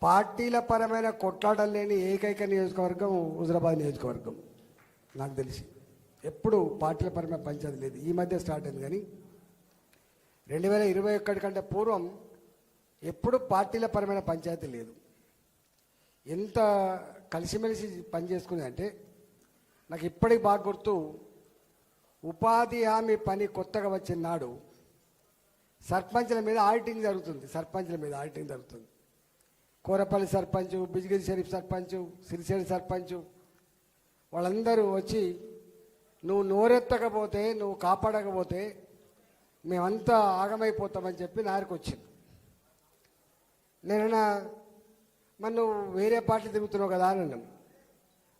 పార్టీల పరమైన కొట్లాటలు లేని ఏకైక నియోజకవర్గం హుజరాబాద్ నియోజకవర్గం నాకు తెలిసి. ఎప్పుడు పార్టీల పరమైన పంచాయతీ లేదు. ఈ మధ్య స్టార్ట్ అయింది, కానీ 2021 కంటే పూర్వం ఎప్పుడు పార్టీల పరమైన పంచాయతీ లేదు. ఎంత కలిసిమెలిసి పనిచేసుకునే అంటే నాకు ఇప్పటికి బాగా గుర్తు. ఉపాధి హామీ పని కొత్తగా వచ్చిన నాడు సర్పంచ్ల మీద ఆడిటింగ్ జరుగుతుంది. కోరపల్లి సర్పంచ్, బిజిగిరి షరీఫ్ సర్పంచ్, సిరిసేడి సర్పంచ్ వాళ్ళందరూ వచ్చి నువ్వు నోరెత్తకపోతే, నువ్వు కాపాడకపోతే మేమంతా ఆగమైపోతామని చెప్పి నారికి వచ్చింది. నేనన్నా మరి నువ్వు వేరే పార్టీ తిరుగుతున్నావు కదా అని అన్నాను.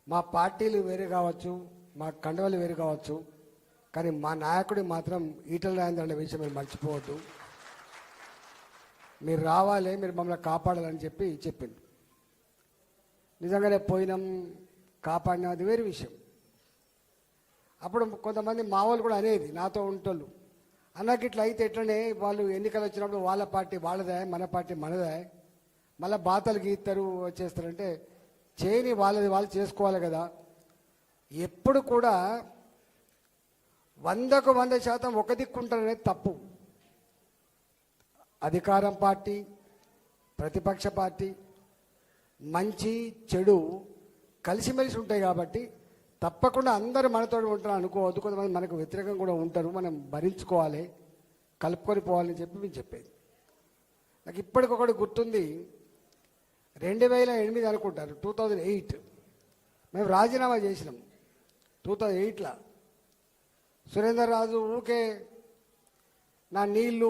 మా పార్టీలు వేరే కావచ్చు, మా కండవలు వేరే కావచ్చు, కానీ మా నాయకుడి మాత్రం ఈటల రాజేందర్ అనే విషయం మీరు మర్చిపోవద్దు. మీరు రావాలి, మీరు మమ్మల్ని కాపాడాలని చెప్పింది. నిజంగానే పోయినాం, కాపాడినాం, అది వేరే విషయం. అప్పుడు కొంతమంది మా వాళ్ళు కూడా అనేది నాతో ఉంటోళ్ళు, అన్నకి ఇట్లా అయితే ఎట్లనే వాళ్ళు ఎన్నికలు వచ్చినప్పుడు వాళ్ళ పార్టీ వాళ్ళదే, మన పార్టీ మనదే, మళ్ళీ బాతలు గీస్తారు వచ్చేస్తారంటే చేయని వాళ్ళది వాళ్ళు చేసుకోవాలి కదా. ఎప్పుడు కూడా 100కు 100% ఒక దిక్కుంటారనేది తప్పు. అధికారం పార్టీ, ప్రతిపక్ష పార్టీ, మంచి చెడు కలిసిమెలిసి ఉంటాయి కాబట్టి తప్పకుండా అందరూ మనతో ఉంటారు అనుకోవద్దు. కొంతమంది మనకు వ్యతిరేకంగా కూడా ఉంటారు, మనం భరించుకోవాలి, కలుపుకొని పోవాలని చెప్పి మేము చెప్పేది. నాకు ఇప్పటికొకటి గుర్తుంది, 2008 అనుకుంటారు, 2008 మేము రాజీనామా చేసినాం. 2008లో సురేందర్ రాజు ఊకే నా నీళ్ళు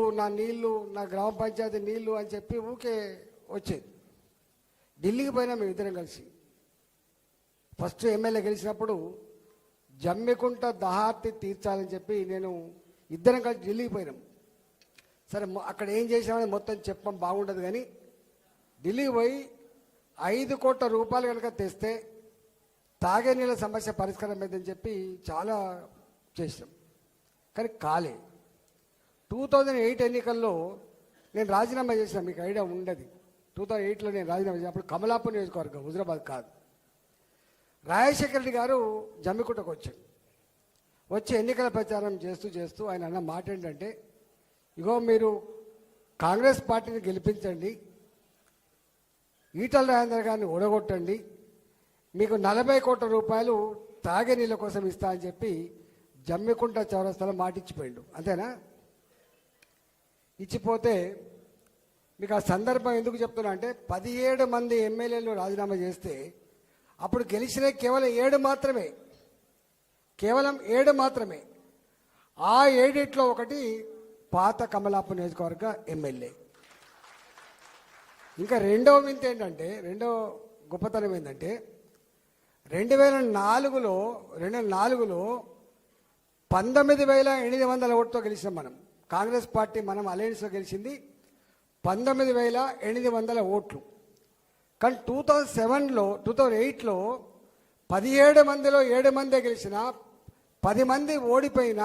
నా గ్రామ పంచాయతీ నీళ్ళు అని చెప్పి ఊకే వచ్చేది. ఢిల్లీకి పోయినా మేము ఇద్దరం కలిసి. ఫస్ట్ ఎమ్మెల్యే గెలిచినప్పుడు జమ్మికుంట దహార్తి తీర్చాలని చెప్పి నేను ఇద్దరం కలిసి ఢిల్లీకి పోయినాం. సరే అక్కడ ఏం చేసామని మొత్తం చెప్పం బాగుండదు, కానీ ఢిల్లీకి పోయి 5 కోట్ల రూపాయలు కనుక తెస్తే తాగే నీళ్ళ సమస్య పరిష్కారం అయిందని చెప్పి చాలా చేసినాం, కానీ కాలే. 2008 ఎన్నికల్లో నేను రాజీనామా చేసిన, మీకు ఐడియా ఉండదు. 2008లో నేను రాజీనామా చేసిన, అప్పుడు కమలాపూర్ నియోజకవర్గం, హుజరాబాద్ కాదు. రాజశేఖర రెడ్డి గారు జమ్మికుంటకు వచ్చి ఎన్నికల ప్రచారం చేస్తూ ఆయన అన్న మాట ఏంటంటే, ఇగో మీరు కాంగ్రెస్ పార్టీని గెలిపించండి, ఈటల రాజేందర్ గారిని ఓడగొట్టండి, మీకు 40 కోట్ల రూపాయలు తాగే నీళ్ళ కోసం ఇస్తా అని చెప్పి జమ్మికుంట చౌరస్తాలో మాటిచ్చిపోయిండు. అంతేనా? ఇచ్చిపోతే మీకు ఆ సందర్భం ఎందుకు చెప్తున్నా అంటే 17 మంది ఎమ్మెల్యేలు రాజీనామా చేస్తే అప్పుడు గెలిచిన కేవలం 7 మాత్రమే. ఆ 7 ఒకటి పాత కమలాపూర్ నియోజకవర్గ ఎమ్మెల్యే. ఇంకా రెండో గొప్పతనం ఏంటంటే 2004లో 19,800 ఓటుతో గెలిచినాం మనం. కాంగ్రెస్ పార్టీ మనం అలయన్స్లో గెలిచింది 19,800 ఓట్లు. కానీ 2008లో 17 మందిలో 7 మందే గెలిచిన, 10 మంది ఓడిపోయిన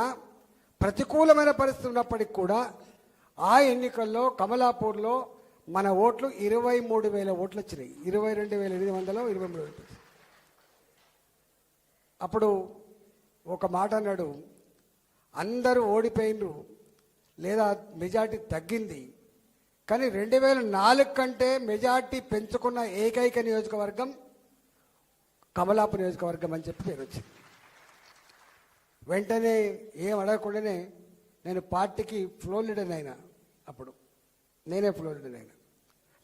ప్రతికూలమైన పరిస్థితి ఉన్నప్పటికీ కూడా ఆ ఎన్నికల్లో కమలాపూర్లో మన ఓట్లు 23,000 ఓట్లు వచ్చినాయి. 22,823. అప్పుడు ఒక మాట అన్నాడు, అందరూ ఓడిపోయినరు లేదా మెజార్టీ తగ్గింది, కానీ 2004 కంటే మెజార్టీ పెంచుకున్న ఏకైక నియోజకవర్గం కమలాపూర్ నియోజకవర్గం అని చెప్పి పేరు వచ్చింది. వెంటనే ఏం అడగకుండానే నేను పార్టీకి ఫ్లోర్ లీడర్ అయినా. అప్పుడు నేనే ఫ్లోర్ లీడర్ అయినా.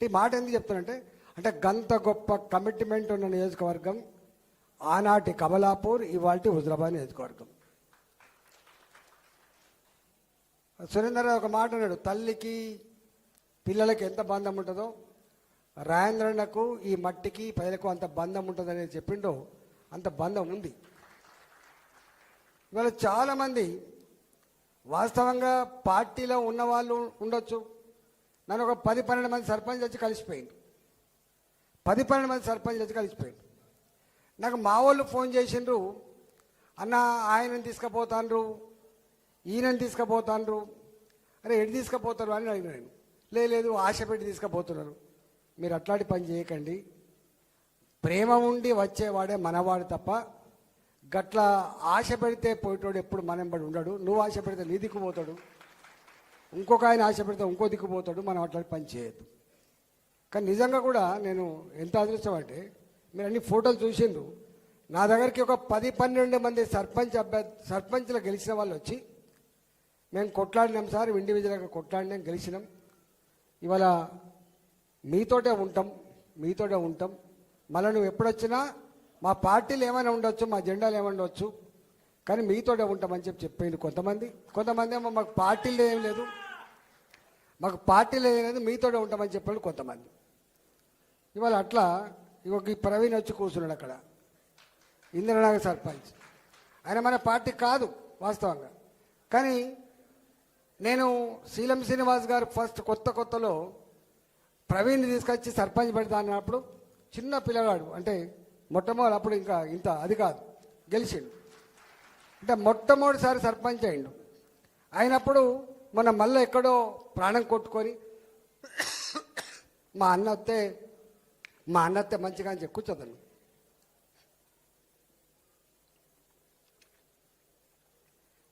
ఈ మాట ఎందుకు చెప్తానంటే, గంత గొప్ప కమిట్మెంట్ ఉన్న నియోజకవర్గం ఆనాటి కమలాపూర్, ఇవాల్టి హుజరాబాద్ నియోజకవర్గం. సురేందర్ ఒక మాట అన్నాడు, తల్లికి పిల్లలకి ఎంత బంధం ఉంటుందో రాజేంద్రన్నకు ఈ మట్టికి ప్రజలకు అంత బంధం ఉంటుందని చెప్పిండో అంత బంధం ఉంది. ఇవాళ చాలామంది వాస్తవంగా పార్టీలో ఉన్నవాళ్ళు ఉండొచ్చు. నన్ను ఒక 10-12 మంది సర్పంచ్ వచ్చి కలిసిపోయింది. 10-12 మంది సర్పంచ్ వచ్చి కలిసిపోయింది. నాకు మా వాళ్ళు ఫోన్ చేసిండ్రు, అన్న ఆయనని తీసుకుపోతాండ్రు, ఈయనని తీసుకుపోతాండ్రు. అరే ఎటు తీసుకుపోతారు అని అడిగిన నేను. లేదు ఆశ పెట్టి తీసుకుపోతున్నారు. మీరు అట్లాంటి పని చేయకండి. ప్రేమ ఉండి వచ్చేవాడే మనవాడు తప్ప గట్ల ఆశ పెడితే పోయేటోడు ఎప్పుడు మనం బడి ఉండడు. నువ్వు ఆశ పెడితే నీ దిక్కుపోతాడు, ఇంకొక ఆయన ఆశ పెడితే ఇంకో దిక్కుపోతాడు. మనం అట్లాంటి పని చేయొద్దు. కానీ నిజంగా కూడా నేను ఎంత అదృష్టం అంటే, మీరు అన్ని ఫోటోలు చూసిండ్రు. నా దగ్గరికి ఒక 10-12 మంది సర్పంచ్లు గెలిచిన వాళ్ళు వచ్చి, మేము కొట్లాడినాం సార్, ఇండివిజువల్గా కొట్లాడినాం, గెలిచినాం, ఇవాళ మీతోటే ఉంటాం. మళ్ళీ నువ్వు ఎప్పుడొచ్చినా మా పార్టీలు ఏమైనా ఉండొచ్చు, మా జెండాలు ఏమైనా ఉండొచ్చు, కానీ మీతోటే ఉంటామని చెప్పింది కొంతమంది ఏమో మాకు పార్టీలు ఏం లేదు, మీతోటే ఉంటామని చెప్పాడు కొంతమంది. ఇవాళ అట్లా ఈ ప్రవీణ్ వచ్చి కూర్చున్నాడు అక్కడ, ఇంద్రనగర్ సర్పంచ్. ఆయన మన పార్టీ కాదు వాస్తవంగా, కానీ నేను శీలం శ్రీనివాస్ గారు ఫస్ట్ కొత్తలో ప్రవీణ్ని తీసుకొచ్చి సర్పంచ్ పెడతా అన్నప్పుడు చిన్న పిల్లగాడు, అంటే మొట్టమొదటి అప్పుడు ఇంకా ఇంత అది కాదు, గెలిచిండు. అంటే మొట్టమొదటిసారి సర్పంచ్ అయిండు. అయినప్పుడు మన మళ్ళీ ఎక్కడో ప్రాణం కొట్టుకొని మా అన్న వస్తే మంచిగా అని చెప్పి కూర్చోతాను.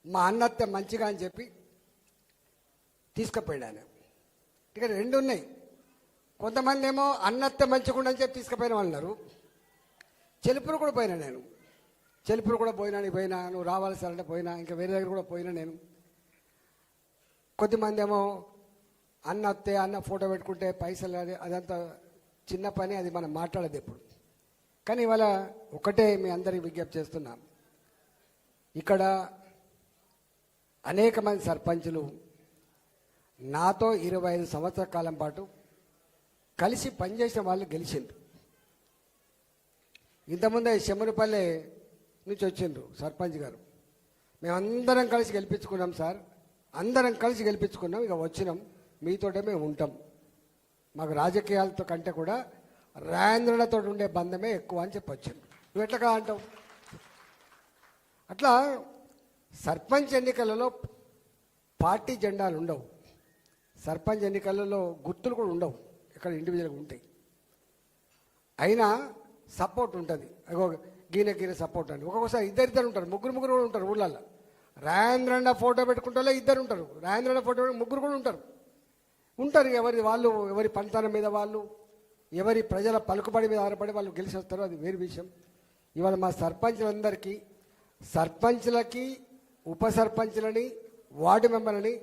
మా అన్న వస్తే మంచిగా అని చెప్పి తీసుకుపోయాడు ఆయన. ఇక రెండు ఉన్నాయి. కొంతమంది ఏమో అన్నత్తే మంచిగుండు అని చెప్పి తీసుకుపోయిన వాళ్ళు ఉన్నారు. చెలుపురు కూడా పోయినా నేను, నువ్వు రావాలి సార్ అంటే పోయినా, ఇంకా వేరే దగ్గర కూడా పోయినా నేను. కొద్దిమంది ఏమో అన్న ఫోటో పెట్టుకుంటే పైసలు, అదంతా చిన్న పని, అది మనం మాట్లాడదు ఎప్పుడు. కానీ ఇవాళ ఒకటే మీ అందరికి విజ్ఞప్తి చేస్తున్నాం, ఇక్కడ అనేక మంది సర్పంచులు నాతో 25 సంవత్సరాల కాలం పాటు కలిసి పనిచేసిన వాళ్ళు గెలిచిండ్రు. ఇంతకుముందే శమరుపల్లె నుంచి వచ్చిండ్రు సర్పంచ్ గారు. మేమందరం కలిసి గెలిపించుకున్నాం సార్, ఇక వచ్చినాం, మీతోటే మేము ఉంటాం, మాకు రాజకీయాలతో కంటే కూడా రాజేంద్రులతో ఉండే బంధమే ఎక్కువ అని చెప్పి వచ్చిండ్రు. నువ్వు ఎట్లా అంటావు? అట్లా సర్పంచ్ ఎన్నికలలో పార్టీ జెండాలు ఉండవు, సర్పంచ్ ఎన్నికలలో గుర్తులు కూడా ఉండవు, ఇక్కడ ఇండివిజువల్గా ఉంటాయి. అయినా సపోర్ట్ ఉంటుంది, గీన సపోర్ట్ అని. ఒక్కొక్కసారి ఇద్దరు ఉంటారు, ముగ్గురు కూడా ఉంటారు ఊళ్ళల్లో. రాజేంద్రన్న ఫోటో పెట్టుకుంటే ఇద్దరు ఉంటారు, రాజేంద్రన్న ఫోటో ముగ్గురు కూడా ఉంటారు. ఎవరి పంతానం మీద వాళ్ళు, ఎవరి ప్రజల పలుకుబడి మీద ఆధారపడి వాళ్ళు గెలిచి వస్తారో అది వేరు విషయం. ఇవాళ మా సర్పంచ్లకి ఉప సర్పంచ్లని వార్డు మెంబర్లని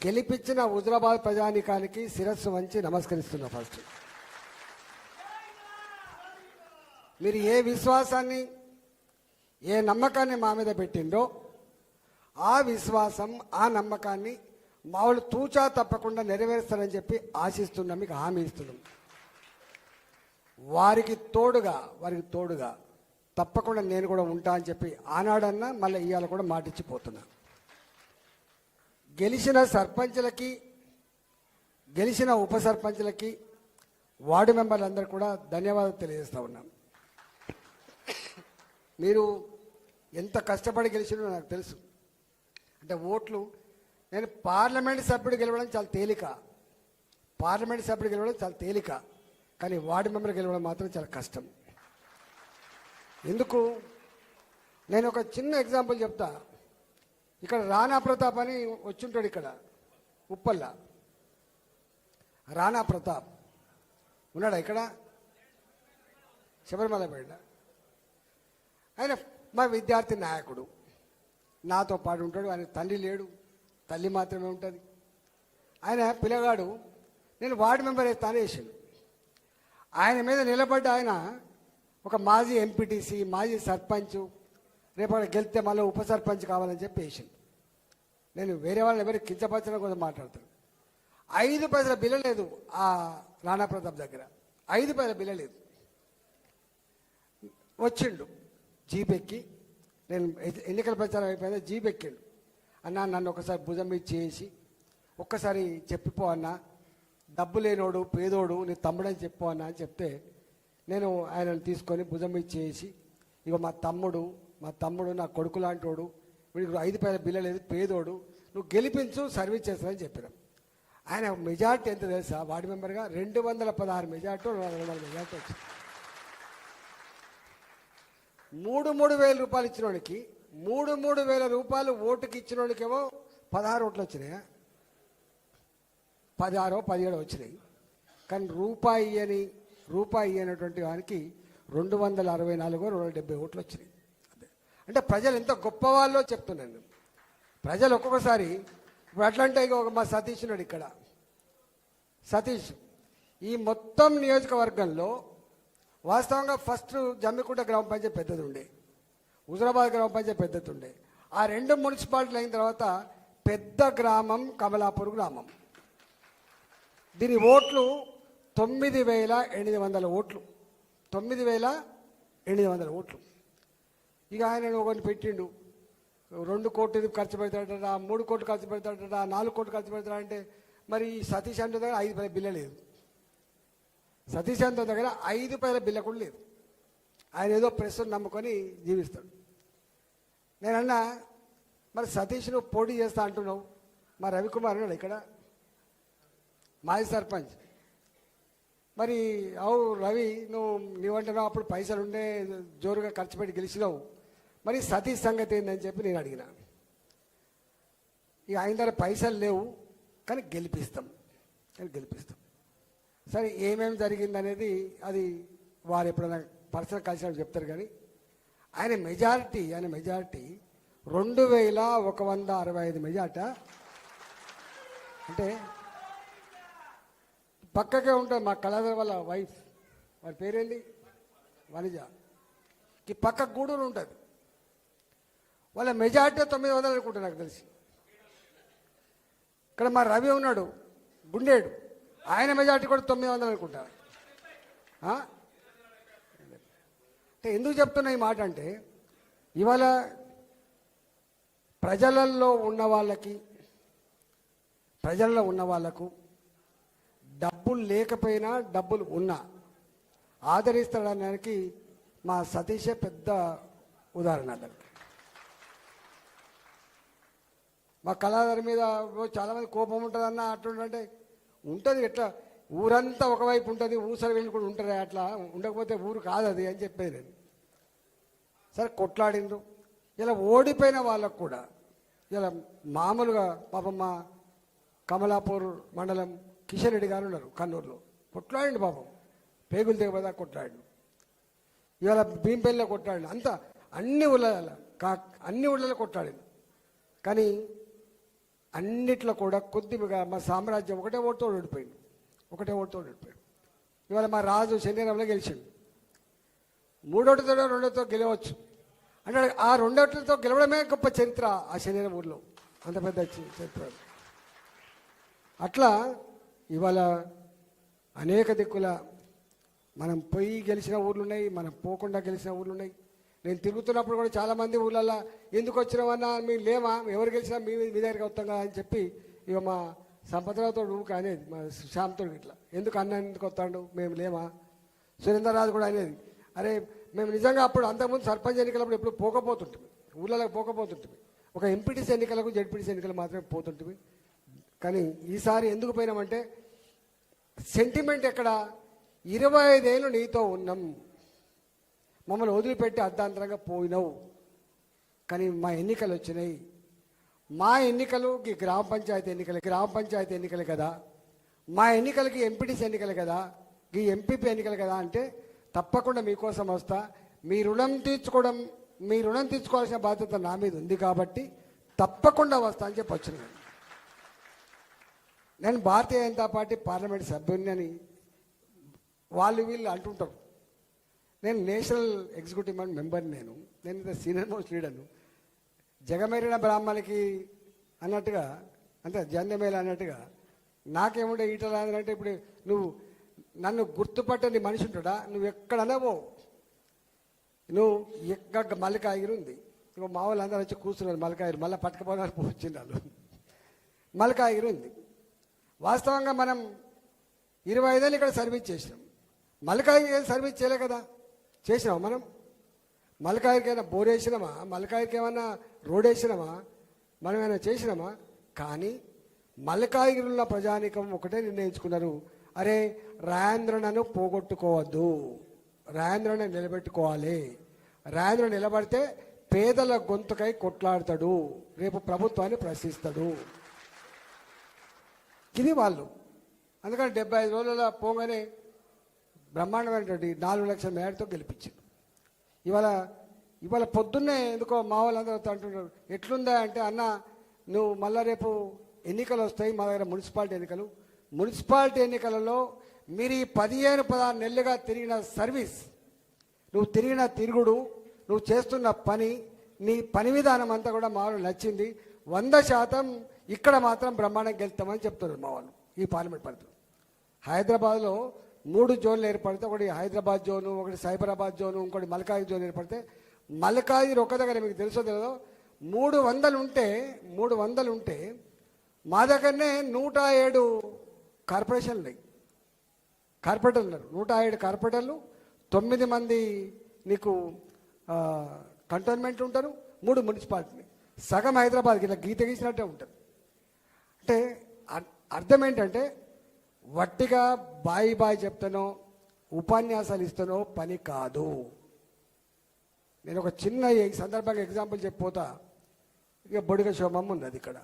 గెలిపించిన హుజరాబాద్ ప్రజానీకానికి శిరస్సు వంచి నమస్కరిస్తున్నా. ఫస్ట్ మీరు ఏ విశ్వాసాన్ని, ఏ నమ్మకాన్ని మా మీద పెట్టిండో ఆ విశ్వాసం, ఆ నమ్మకాన్ని మా వాళ్ళు తూచా తప్పకుండా నెరవేరుస్తారని చెప్పి ఆశిస్తున్నాం, మీకు హామీ ఇస్తున్నాం. వారికి తోడుగా తప్పకుండా నేను కూడా ఉంటా అని చెప్పి ఆనాడన్నా మళ్ళీ ఇవాళ కూడా మాటిచ్చిపోతున్నా. గెలిచిన సర్పంచ్లకి, గెలిచిన ఉప సర్పంచ్లకి, వార్డు మెంబర్లందరూ కూడా ధన్యవాదాలు తెలియజేస్తూ ఉన్నాం. మీరు ఎంత కష్టపడి గెలిచినో నాకు తెలుసు. అంటే ఓట్లు, నేను పార్లమెంట్ సభ్యుడు గెలవడం చాలా తేలిక, కానీ వార్డు మెంబర్ గెలవడం మాత్రం చాలా కష్టం. ఎందుకు? నేను ఒక చిన్న ఎగ్జాంపుల్ చెప్తా. ఇక్కడ రాణా ప్రతాప్ అని వచ్చుంటాడు, ఇక్కడ ఉప్పల్ల రాణా ప్రతాప్ ఉన్నాడా? ఇక్కడ శబరిమల పేట. ఆయన మా విద్యార్థి నాయకుడు, నాతో పాటు ఉంటాడు. ఆయన తండ్రి లేడు, తల్లి మాత్రమే ఉంటుంది. ఆయన పిల్లగాడు నేను వార్డు మెంబర్ వేస్తాను వేసిండు. ఆయన మీద నిలబడ్డ ఆయన ఒక మాజీ ఎంపీటీసీ, మాజీ సర్పంచ్, రేపు గెలిస్తే మళ్ళీ ఉప సర్పంచ్ కావాలని చెప్పి వేసిండు. నేను వేరే వాళ్ళని ఎవరికి కించపరచడం కోసం మాట్లాడతాను. 5 పైసల బిల్ల లేదు ఆ రాణా ప్రతాప్ దగ్గర, 5 పైసల బిల్ల లేదు. వచ్చిండు జీపెక్కి, నేను ఎన్నికల ప్రచారం అయిపోయిందా జీపెక్కిండు. అన్న నన్ను ఒకసారి భుజం మీద చేసి ఒక్కసారి చెప్పిపో అన్న, డబ్బు లేనోడు పేదోడు నీ తమ్ముడని చెప్పు అన్న అని చెప్తే, నేను ఆయనను తీసుకొని భుజం మీద చేసి, ఇక మా తమ్ముడు నా కొడుకు లాంటోడు, వీడికి 5 పైసల బిల్ల లేదు, పేదోడు, నువ్వు గెలిపించు, సర్వీస్ చేస్తానని చెప్పినాం. ఆయన మెజార్టీ ఎంత తెలుసా? వార్డు మెంబర్గా 216 మెజార్టీ 200 మెజార్టీ వచ్చింది. 3,000 రూపాయలు ఇచ్చిన వాడికి 3,000 రూపాయలు ఓటుకి ఇచ్చిన వాడికేమో 16 ఓట్లు వచ్చినాయా, 16-17 వచ్చినాయి. కానీ రూపాయి ఇయ్యనటువంటి వానికి 264-270 ఓట్లు వచ్చినాయి. అంటే ప్రజలు ఎంత గొప్పవాళ్ళో చెప్తున్నాను. ప్రజలు ఒక్కొక్కసారి ఇప్పుడు అట్లాంటి మా సతీష్ ఉన్నాడు ఇక్కడ. సతీష్ ఈ మొత్తం నియోజకవర్గంలో వాస్తవంగా ఫస్ట్ జమ్మికుంట గ్రామ పంచాయతీ పెద్దది ఉండే, హుజరాబాద్ గ్రామ పంచాయతీ పెద్దది ఉండే. ఆ 2 మున్సిపాలిటీలు అయిన తర్వాత పెద్ద గ్రామం కమలాపూర్ గ్రామం. దీని ఓట్లు 9,800 ఓట్లు, 9,800 ఓట్లు. ఇక ఆయన ఒకరిని పెట్టిండు, 2 కోట్లు ఖర్చు పెడతాడట, 3 కోట్లు ఖర్చు పెడతాడట, 4 కోట్లు ఖర్చు పెడతాడంటే మరి సతీష్ అంటే దగ్గర 5 రూపాయల బిల్ల లేదు. సతీష్ అంటే దగ్గర 5 రూపాయల బిల్ల కూడా లేదు. ఆయన ఏదో ప్రెస్ను నమ్ముకొని జీవిస్తాడు. నేనన్నా మరి సతీష్ నువ్వు పోటీ చేస్తా అంటున్నావు, మా రవికుమార్ ఉన్నాడు ఇక్కడ మాజీ సర్పంచ్. మరి అవు రవి నీవంటున్నావు అప్పుడు పైసలు ఉండే జోరుగా ఖర్చు పెట్టి గెలిచినావు, మరి సతీష్ సంగతి ఏందని చెప్పి నేను అడిగిన. ఇక ఆయన దగ్గర పైసలు లేవు కానీ గెలిపిస్తాం. సరే ఏమేమి జరిగిందనేది అది వారు ఎప్పుడైనా పర్సనల్ కలిసినప్పుడు చెప్తారు. కానీ ఆయన మెజారిటీ 2,165 మెజార్టీ. అంటే పక్కకే ఉంటుంది మా కళాధర్ వాళ్ళ వైఫ్, వారి పేరేంటి, వనిజకి పక్క గూడూరు ఉంటుంది. వాళ్ళ మెజార్టీ 900 అనుకుంటా నాకు తెలిసి. ఇక్కడ మా రవి ఉన్నాడు గుండేడు, ఆయన మెజార్టీ కూడా 900 అనుకుంటా. అంటే ఎందుకు చెప్తున్నా ఈ మాట అంటే ఇవాళ ప్రజలలో ఉన్న వాళ్ళకు డబ్బులు లేకపోయినా డబ్బులు ఉన్నా ఆదరిస్తాడనడానికి మా సతీషే పెద్ద ఉదాహరణ. దానికి మా కళాధారి మీద చాలామంది కోపం ఉంటుందన్న అట్లుంటే ఉంటుంది. ఎట్లా ఊరంతా ఒకవైపు ఉంటుంది, ఊసరి వెళ్ళి కూడా ఉంటారు, అట్లా ఉండకపోతే ఊరు కాదు అది అని చెప్పేది నేను. సరే కొట్లాడిండ్రు. ఇలా ఓడిపోయిన వాళ్ళకు కూడా ఇలా మామూలుగా పాపం మా కమలాపూర్ మండలం కిషన్ రెడ్డి గారు ఉన్నారు కన్నూరులో, కొట్లాడిండు పాపం, పేగులు తెగబోదా కొట్లాడిండు. ఇవాళ భీంపల్లిలో కొట్లాడిండు. అంతా అన్ని ఊళ్ళలో కొట్లాడిండు. కానీ అన్నిట్లో కూడా కొద్దిగా మా సామ్రాజ్యం ఒకటే ఓటుతో ఓడిపోయింది. ఇవాళ మా రాజు శనిరంలో గెలిచిండు. 3-2 2-2తో గెలవచ్చు అంటే ఆ 2-2తో గెలవడమే గొప్ప చరిత్ర ఆ శనిరం ఊర్లో, అంత పెద్ద చరిత్ర. అట్లా ఇవాళ అనేక దిక్కుల మనం పోయి గెలిచిన ఊర్లు ఉన్నాయి, మనం పోకుండా గెలిచిన ఊర్లు ఉన్నాయి. నేను తిరుగుతున్నప్పుడు కూడా చాలామంది ఊళ్ళల్లో ఎందుకు వచ్చినామన్నా మీరు లేమా, ఎవరు గెలిచినా మీ దగ్గరికి వస్తాం కదా అని చెప్పి ఇక మా సంపత్రావుతో ఊరికి అనేది, మా శ్యామ్తో ఇట్లా ఎందుకు ఎందుకు వస్తాడు మేము లేమా. సురేందర్ రాజు కూడా అనేది, అరే మేము నిజంగా అప్పుడు అంతకుముందు సర్పంచ్ ఎన్నికలప్పుడు ఎప్పుడు పోకపోతుంటుంది, ఊళ్ళలోకి పోకపోతుంటుంది. ఒక ఎంపీటీసీ ఎన్నికలకు జడ్పీటీసీ ఎన్నికలు మాత్రమే పోతుంటుంది. కానీ ఈసారి ఎందుకు పోయినామంటే సెంటిమెంట్ ఎక్కడ, 25 ఏళ్ళు నీతో ఉన్నాం, మమ్మల్ని వదిలిపెట్టి అర్ధాంతరంగా పోయినావు. కానీ మా ఎన్నికలు వచ్చినాయి, మా ఎన్నికలు ఈ గ్రామ పంచాయతీ ఎన్నికలే కదా, మా ఎన్నికలకి ఎంపీటీసీ ఎన్నికలే కదా, ఈ ఎంపీపీ ఎన్నికలు కదా అంటే తప్పకుండా మీకోసం వస్తా, మీ రుణం తీర్చుకోవాల్సిన బాధ్యత నా మీద ఉంది కాబట్టి తప్పకుండా వస్తా అని చెప్పి వచ్చిన. నేను భారతీయ జనతా పార్టీ పార్లమెంట్ సభ్యుని అని వీళ్ళు అంటుంటారు. నేను నేషనల్ ఎగ్జిక్యూటివ్ మెంబర్ని, నేను సీనియర్ మోస్ట్ లీడర్ను. జగమెరిన బ్రాహ్మణికి అన్నట్టుగా, అంటే జన్యమేళ అన్నట్టుగా నాకేముంటే ఈటలా అంటే ఇప్పుడు నువ్వు నన్ను గుర్తుపట్టని మనిషి ఉంటాడా, నువ్వు ఎక్కడనవో, నువ్వు ఎక్క మల్లికాగిరి ఉంది, ఇక మా వాళ్ళు అందరూ వచ్చి కూర్చున్నారు మల్లికాగిరి, మళ్ళీ పట్టుకపోయినారు వచ్చింది వాళ్ళు. మల్లికాగిరి ఉంది. వాస్తవంగా మనం 25 ఏళ్ళు ఇక్కడ సర్వీస్ చేసినాం. మల్లికాగిరికి సర్వీస్ చేయలే కదా, చేసినామా మనం? మల్లికాగిరికి ఏమైనా బోర్ వేసినామా, మల్లికాగిరికి ఏమన్నా రోడ్ వేసినామా, మనం ఏమైనా చేసినామా? కానీ మల్కాజ్గిరిలో ప్రజానీకం ఒకటే నిర్ణయించుకున్నారు, అరే రాజేంద్రనను పోగొట్టుకోవద్దు, రాజేంద్రను నిలబెట్టుకోవాలి, రాజేంద్ర నిలబడితే పేదల గొంతుకై కొట్లాడతాడు, రేపు ప్రభుత్వాన్ని ప్రశ్నిస్తాడు. ఇది వాళ్ళు. అందుకని 75 రోజుల పోగానే బ్రహ్మాండమైనటువంటి 4 లక్షల మేడతో గెలిపించారు. ఇవాళ పొద్దున్నే ఎందుకో మా వాళ్ళందరూ అంటున్నారు, ఎట్లుందా అంటే అన్న నువ్వు మళ్ళా రేపు ఎన్నికలు వస్తాయి, మా దగ్గర మున్సిపాలిటీ ఎన్నికలలో మీరు ఈ 15-16 నెలలుగా తిరిగిన సర్వీస్, నువ్వు తిరిగిన తిరుగుడు, నువ్వు చేస్తున్న పని, నీ పని విధానం అంతా కూడా మా వాళ్ళు నచ్చింది. 100% ఇక్కడ మాత్రం బ్రహ్మాండం గెలుస్తామని చెప్తున్నారు మా వాళ్ళు. ఈ పార్లమెంట్ పరిధిలో హైదరాబాద్లో 3 జోన్లు ఏర్పడితే, ఒకటి హైదరాబాద్ జోను, ఒకటి సైబరాబాద్ జోను, ఇంకోటి మల్కాజ్గిరి జోన్ ఏర్పడితే, మల్కాజ్గిరి ఒక దగ్గర మీకు తెలుసో తెలియదో 300 ఉంటే మా దగ్గరనే 107 కార్పొరేషన్లు ఉన్నాయి, కార్పొరేటర్లు ఉన్నారు. 107 కార్పొరేటర్లు, 9 మంది నీకు కంటోన్మెంట్ ఉంటారు, 3 మున్సిపాలిటీ, సగం హైదరాబాద్కి ఇలా గీత గీసినట్టే ఉంటుంది. అంటే అర్థం ఏంటంటే వట్టిగా బాయి చెప్తానో ఉపన్యాసాలు ఇస్తానో పని కాదు. నేను ఒక చిన్న ఈ సందర్భంగా ఎగ్జాంపుల్ చెప్పిపోతా. ఇక బొడిగ శోభమ్మ ఉన్నది ఇక్కడ,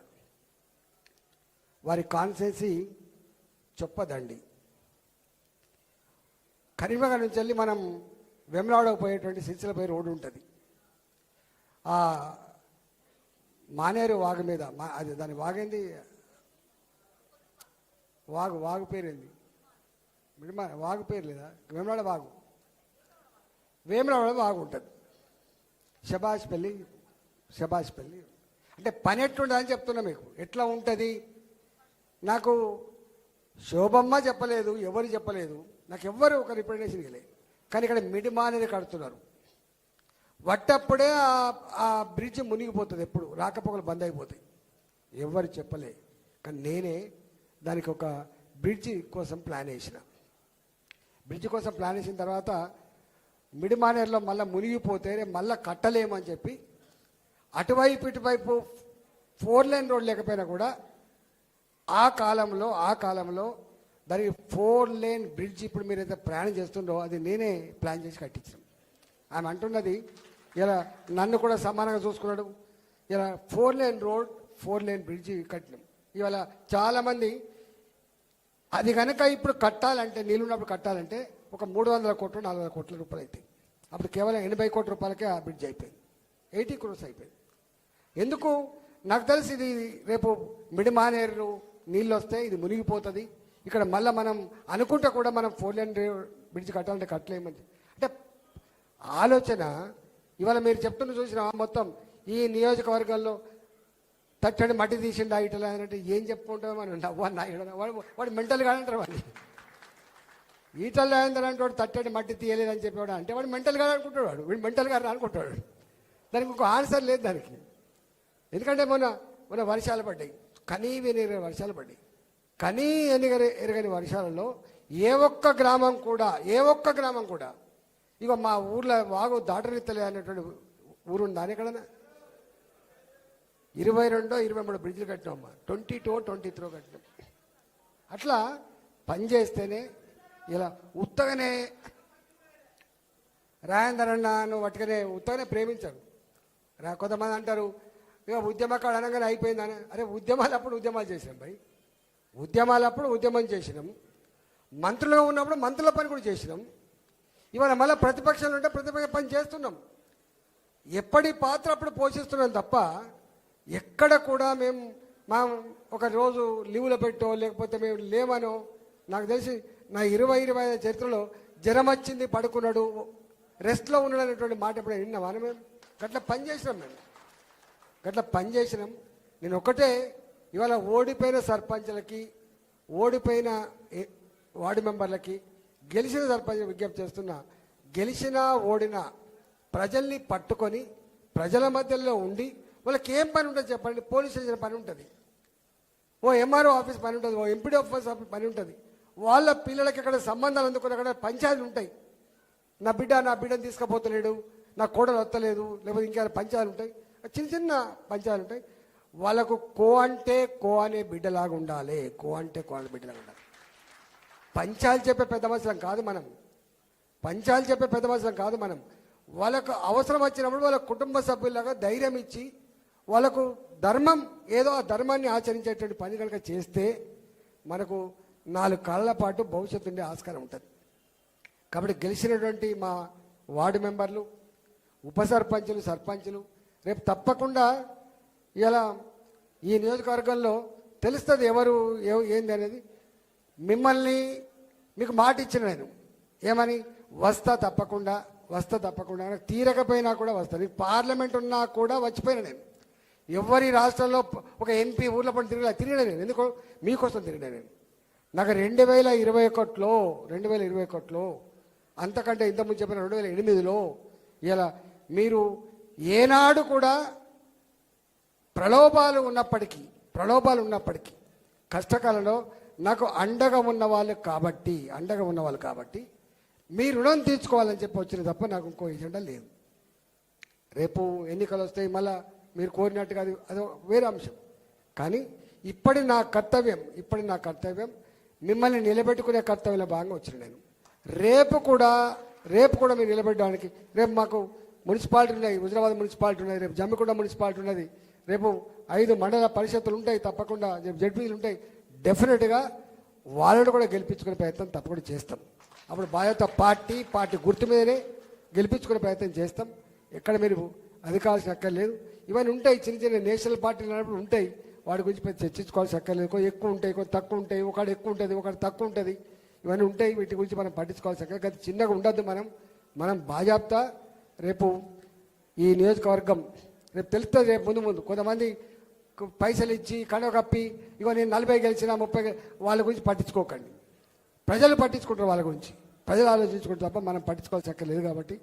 వారి కాన్స్టిట్యున్సీ చొప్పదండి. కరీంనగర్ నుంచి వెళ్ళి మనం వెమ్లవాడకు పోయేటువంటి సిరిసిల్లపై రోడ్డు ఉంటుంది. ఆ మానేరు వాగు మీద, అది దాని వాగేంది, వాగు పేరేంది, వాగు పేరు లేదా, వేములవాడ వాగు ఉంటుంది. శబాష్పల్లి అంటే పని ఎట్లుంటుందని చెప్తున్నా మీకు. ఎట్లా ఉంటుంది నాకు శోభమ్మ చెప్పలేదు, ఎవరు చెప్పలేదు, నాకు ఎవ్వరు ఒక రిప్రజెంటేషన్ ఇవ్వలేదు. కానీ ఇక్కడ మిడిమానేది కడుతున్నారు. వట్టప్పుడే ఆ బ్రిడ్జ్ మునిగిపోతుంది, ఎప్పుడు రాకపోకలు బంద్ అయిపోతాయి. ఎవరు చెప్పలే, కానీ నేనే దానికి ఒక బ్రిడ్జి కోసం ప్లాన్ వేసిన తర్వాత మిడిమానేర్లో మళ్ళీ మునిగిపోతే మళ్ళీ కట్టలేమని చెప్పి అటువైపు ఇటువైపు 4 లేన్ రోడ్ లేకపోయినా కూడా ఆ కాలంలో దానికి 4 లేన్ బ్రిడ్జ్ ఇప్పుడు మీరైతే ప్రయాణం చేస్తుండో అది నేనే ప్లాన్ చేసి కట్టించాను. ఆమె అంటున్నది ఇలా నన్ను కూడా సమానంగా చూసుకున్నాడు. ఇలా 4 లేన్ రోడ్ 4 లేన్ బ్రిడ్జి కట్టినాం. ఇవాళ చాలామంది అది కనుక ఇప్పుడు కట్టాలంటే, నీళ్ళున్నప్పుడు కట్టాలంటే ఒక 300 కోట్లు 400 కోట్ల రూపాయలు అవుతాయి. అప్పుడు కేవలం 80 కోట్ల రూపాయలకే ఆ బ్రిడ్జ్ అయిపోయింది, 80 crores అయిపోయింది. ఎందుకు నాకు తెలిసి ఇది రేపు మిడిమానేరు నీళ్ళు వస్తే ఇది మునిగిపోతుంది. ఇక్కడ మళ్ళీ మనం అనుకుంటే కూడా మనం 4 లేన్ బ్రిడ్జ్ కట్టాలంటే కట్టలేమని అంటే ఆలోచన. ఇవాళ మీరు చెప్తున్న చూసిన మొత్తం ఈ నియోజకవర్గంలో తట్టడి మట్టి తీసిండు ఇటలా అంటే ఏం చెప్పుకుంటామో మనం వాడు మెంటల్ కాదంటారు. వాడిని ఈటల్ రాజేంద్ర వాడు తట్టడి మట్టి తీయలేదని చెప్పేవాడు అంటే వాడు మెంటల్ కాదు అనుకుంటాడు, వీడు మెంటల్ గారు అనుకుంటాడు. దానికి ఒక ఆన్సర్ లేదు దానికి. ఎందుకంటే మొన్న వర్షాలు పడ్డాయి, కనీ ఎరగని వర్షాలు పడ్డాయి. కనీ ఎరగని వర్షాలలో ఏ ఒక్క గ్రామం కూడా ఇక మా ఊర్లో వాగు దాటరిత్తలే అనేటువంటి ఊరు ఉందా ఎక్కడన్నా? 22-23 బ్రిడ్జ్లు కట్టినామమ్మా, 22 23 కట్టినాం. అట్లా పనిచేస్తేనే ఇలా ఉత్తగానే రాజేందర్ అన్న నువ్వు వాటికనే ఉత్తగానే ప్రేమించారు. కొంతమంది అంటారు ఇక ఉద్యమకాడు అనగానే అయిపోయిందని. అరే ఉద్యమాలప్పుడు ఉద్యమాలు చేసినాం భయ్, ఉద్యమాలప్పుడు ఉద్యమం చేసినాం, మంత్రులుగా ఉన్నప్పుడు మంత్రుల పని కూడా చేసినాం. ఇవాళ మళ్ళీ ప్రతిపక్షాలు ఉంటే ప్రతిపక్ష పని చేస్తున్నాం. ఎప్పటి పాత్ర అప్పుడు పోషిస్తున్నాం తప్ప ఎక్కడ కూడా మా ఒక రోజు లీవులో పెట్టో లేకపోతే మేము లేమనో. నాకు తెలిసి నా 20-25 చరిత్రలో జ్వరం వచ్చింది పడుకున్నాడు రెస్ట్లో ఉన్నాడు అనేటువంటి మాట ఎప్పుడైనా విన్నామా? మేము గట్లా పని చేసినాం. నేను ఒకటే ఇవాళ ఓడిపోయిన సర్పంచ్లకి, ఓడిపోయిన వార్డు మెంబర్లకి, గెలిచిన సర్పంచ్ విజ్ఞప్తి చేస్తున్నా, గెలిచినా ఓడినా ప్రజల్ని పట్టుకొని ప్రజల మధ్యలో ఉండి వాళ్ళకి ఏం పని ఉంటుంది చెప్పండి? పోలీస్ స్టేషన్ పని ఉంటుంది, ఓ ఎంఆర్ఓ ఆఫీస్ పని ఉంటుంది, ఓ ఎంపీడీ ఆఫీస్ పని ఉంటుంది. వాళ్ళ పిల్లలకి అక్కడ సంబంధాలు అందుకుని అక్కడ పంచాయతీలు ఉంటాయి. నా బిడ్డని తీసుకుపోతలేడు, నా కోడలు వస్తలేదు, లేకపోతే ఇంకా పంచాయతీలు ఉంటాయి, చిన్న పంచాయతీలు ఉంటాయి. వాళ్ళకు కో అంటే కో అనే బిడ్డలాగా ఉండాలి. కో అంటే కో అనే బిడ్డలాగా ఉండాలి. పంచాలు చెప్పే పెద్ద మనుషులం కాదు మనం. పంచాలు చెప్పే పెద్ద మనుషులం కాదు మనం. వాళ్ళకు అవసరం వచ్చినప్పుడు వాళ్ళ కుటుంబ సభ్యులాగా ధైర్యం ఇచ్చి వాళ్ళకు ధర్మం ఏదో ఆ ధర్మాన్ని ఆచరించేటువంటి పని కనుక చేస్తే మనకు 4 కాళ్ళ పాటు భవిష్యత్తు ఉండే ఆస్కారం ఉంటుంది. కాబట్టి గెలిచినటువంటి మా వార్డు మెంబర్లు, ఉప సర్పంచులు, సర్పంచులు రేపు తప్పకుండా ఇలా ఈ నియోజకవర్గంలో తెలుస్తుంది ఎవరు ఏంది అనేది. మిమ్మల్ని మీకు మాట ఇచ్చిన నేను ఏమని వస్తా తప్పకుండా నాకు తీరకపోయినా కూడా వస్తాను. పార్లమెంట్ ఉన్నా కూడా వచ్చిపోయినా నేను. ఎవరి రాష్ట్రంలో ఒక ఎంపీ ఊర్లో పడి తిరిగినా నేను. ఎందుకు మీకోసం తిరిగినా నేను. నాకు 2021లో అంతకంటే ఇంతకుముందు చెప్పిన 2008లో ఇలా మీరు ఏనాడు కూడా ప్రలోభాలు ఉన్నప్పటికీ కష్టకాలంలో నాకు అండగా ఉన్న వాళ్ళు కాబట్టి మీ రుణం తీర్చుకోవాలని చెప్పి వచ్చిన తప్ప నాకు ఇంకో ఎజెండా లేదు. రేపు ఎన్నికలు వస్తాయి, మళ్ళా మీరు కోరినట్టుగా అది వేరే అంశం. కానీ ఇప్పటి నా కర్తవ్యం మిమ్మల్ని నిలబెట్టుకునే కర్తవ్యంలో భాగంగా వచ్చిన నేను. రేపు కూడా మీరు నిలబెట్టడానికి రేపు మాకు మున్సిపాలిటీ ఉన్నాయి, హుజరాబాద్ మున్సిపాలిటీ ఉన్నది, రేపు జమ్మికుంట మున్సిపాలిటీ ఉన్నది, రేపు 5 మండల పరిషత్తులు ఉంటాయి, తప్పకుండా జడ్పీలు ఉంటాయి. డెఫినెట్గా వాళ్ళని కూడా గెలిపించుకునే ప్రయత్నం తప్పకుండా చేస్తాం. అప్పుడు బాధ్యత పార్టీ గుర్తు మీదనే గెలిపించుకునే ప్రయత్నం చేస్తాం. ఎక్కడ మీరు అధికారాల్సిన అక్కర్లేదు. ఇవన్నీ ఉంటాయి, చిన్న నేషనల్ పార్టీలు అన్నప్పుడు ఉంటాయి. వాడి గురించి పెద్ద చర్చించుకోవాల్సిన అక్కర్లేదు. కొన్ని ఎక్కువ ఉంటాయి, కొన్ని తక్కువ ఉంటాయి, ఒకటి ఎక్కువ ఉంటుంది, ఒకటి తక్కువ ఉంటుంది. ఇవన్నీ ఉంటాయి, వీటి గురించి మనం పట్టించుకోవాల్సిన అక్కర్లేదు. అది చిన్నగా ఉండద్దు. మనం బాజాప్తా రేపు ఈ నియోజకవర్గం రేపు తెలుస్తుంది. రేపు ముందు కొంతమంది పైసలు ఇచ్చి కండవ కప్పి ఇగో నేను 40 గెలిచినా 30 వాళ్ళ గురించి పట్టించుకోకండి. ప్రజలు పట్టించుకుంటారు, వాళ్ళ గురించి ప్రజలు ఆలోచించుకుంటారు తప్ప మనం పట్టించుకోవాల్సి అక్కర్లేదు. కాబట్టి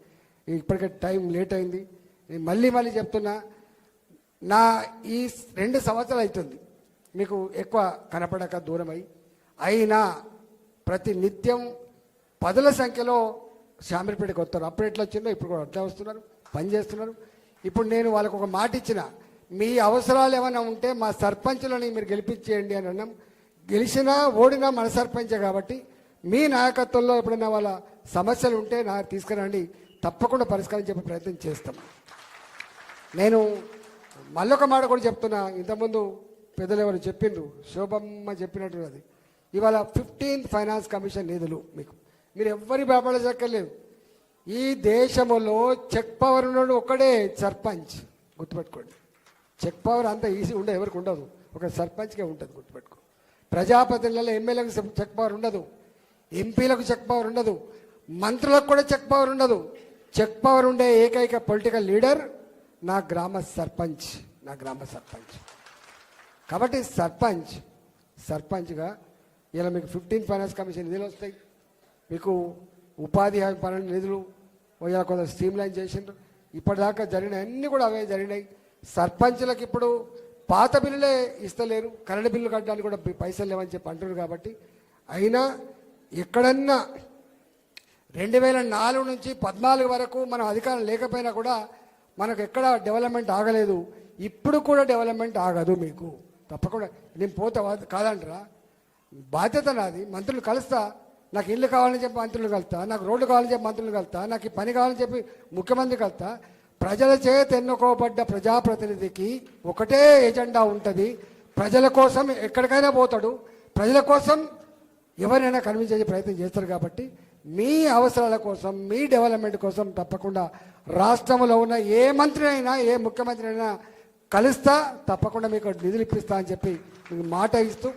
ఇప్పటికే టైం లేట్ అయింది. నేను మళ్ళీ చెప్తున్నా, నా ఈ 2 సంవత్సరాలు అవుతుంది మీకు ఎక్కువ కనపడక దూరమై. అయినా ప్రతి నిత్యం 10ల సంఖ్యలో శామీర్పేటకి వస్తారు. అప్పుడు ఎట్లా వచ్చిందో ఇప్పుడు కూడా అట్లా వస్తున్నారు, పనిచేస్తున్నారు. ఇప్పుడు నేను వాళ్ళకు ఒక మాట ఇచ్చిన, మీ అవసరాలు ఏమైనా ఉంటే మా సర్పంచులని మీరు గెలిపించేయండి అని అన్నాం. గెలిచినా ఓడినా మన సర్పంచే కాబట్టి మీ నాయకత్వంలో ఎప్పుడైనా వాళ్ళ సమస్యలు ఉంటే నాకు తీసుకురండి, తప్పకుండా పరిష్కారం చెప్పే ప్రయత్నం చేస్తాం. నేను మళ్ళొక మాట కూడా చెప్తున్నా. ఇంతకుముందు పెద్దలు ఎవరు చెప్పిండ్రు, శోభమ్మ చెప్పినట్టు అది ఇవాళ 15th ఫైనాన్స్ కమిషన్ నిధులు మీరు ఎవ్వరి భయపడక్కర్లేదు. ఈ దేశంలో చెక్ పవర్ ఉన్నాడు ఒక్కడే సర్పంచ్. గుర్తుపెట్టుకోండి, చెక్ పవర్ అంత ఈజీ ఉండదు, ఎవరికి ఉండదు, ఒక సర్పంచ్కే ఉంటుంది. గుర్తుపెట్టుకో, ప్రజాప్రతినిధులలో ఎమ్మెల్యేలకు చెక్ పవర్ ఉండదు, ఎంపీలకు చెక్ పవర్ ఉండదు, మంత్రులకు కూడా చెక్ పవర్ ఉండదు. చెక్ పవర్ ఉండే ఏకైక పొలిటికల్ లీడర్ నా గ్రామ సర్పంచ్. కాబట్టి సర్పంచ్గా ఇలా మీకు 15th ఫైనాన్స్ కమిషన్ నిధులు వస్తాయి. మీకు ఉపాధి హామీ పనుల నిధులు ఇలా కొంత స్ట్రీమ్ లైన్ చేసిండ్రు. ఇప్పటిదాకా జరిగినాయి అన్నీ కూడా అవే జరిగినాయి. సర్పంచ్లకు ఇప్పుడు పాత బిల్లులే ఇస్తలేరు, కరెంటు బిల్లు కట్టడానికి కూడా పైసలు లేవని చెప్పి అంటున్నారు. కాబట్టి అయినా ఎక్కడన్నా 2004 నుంచి 14 వరకు మనం అధికారం లేకపోయినా కూడా మనకు ఎక్కడ డెవలప్మెంట్ ఆగలేదు. ఇప్పుడు కూడా డెవలప్మెంట్ ఆగదు. మీకు తప్పకుండా నేను పోతే కాదంటారా? బాధ్యత నాది. మంత్రులు కలుస్తా, నాకు ఇల్లు కావాలని చెప్పి మంత్రులు కలుస్తా, నాకు రోడ్డు కావాలని చెప్పి మంత్రులు కలుస్తా, నాకు ఈ పని కావాలని చెప్పి ముఖ్యమంత్రి కలుస్తా. ప్రజల చేత ఎన్నుకోబడ్డ ప్రజాప్రతినిధికి ఒకటే ఎజెండా ఉంటుంది. ప్రజల కోసం ఎక్కడికైనా పోతాడు, ప్రజల కోసం ఎవరైనా కన్విన్స్ చేసే ప్రయత్నం చేస్తారు. కాబట్టి మీ అవసరాల కోసం, మీ డెవలప్మెంట్ కోసం తప్పకుండా రాష్ట్రంలో ఉన్న ఏ మంత్రి అయినా ఏ ముఖ్యమంత్రి అయినా కలుస్తా, తప్పకుండా మీకు నిధులు ఇప్పిస్తా అని చెప్పి మీకు మాట ఇస్తూ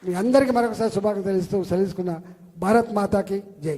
మీ అందరికీ మరొకసారి శుభాకాంక్షలు తెలుస్తూ సెలవుకున్న భారత్ మాతాకి జై.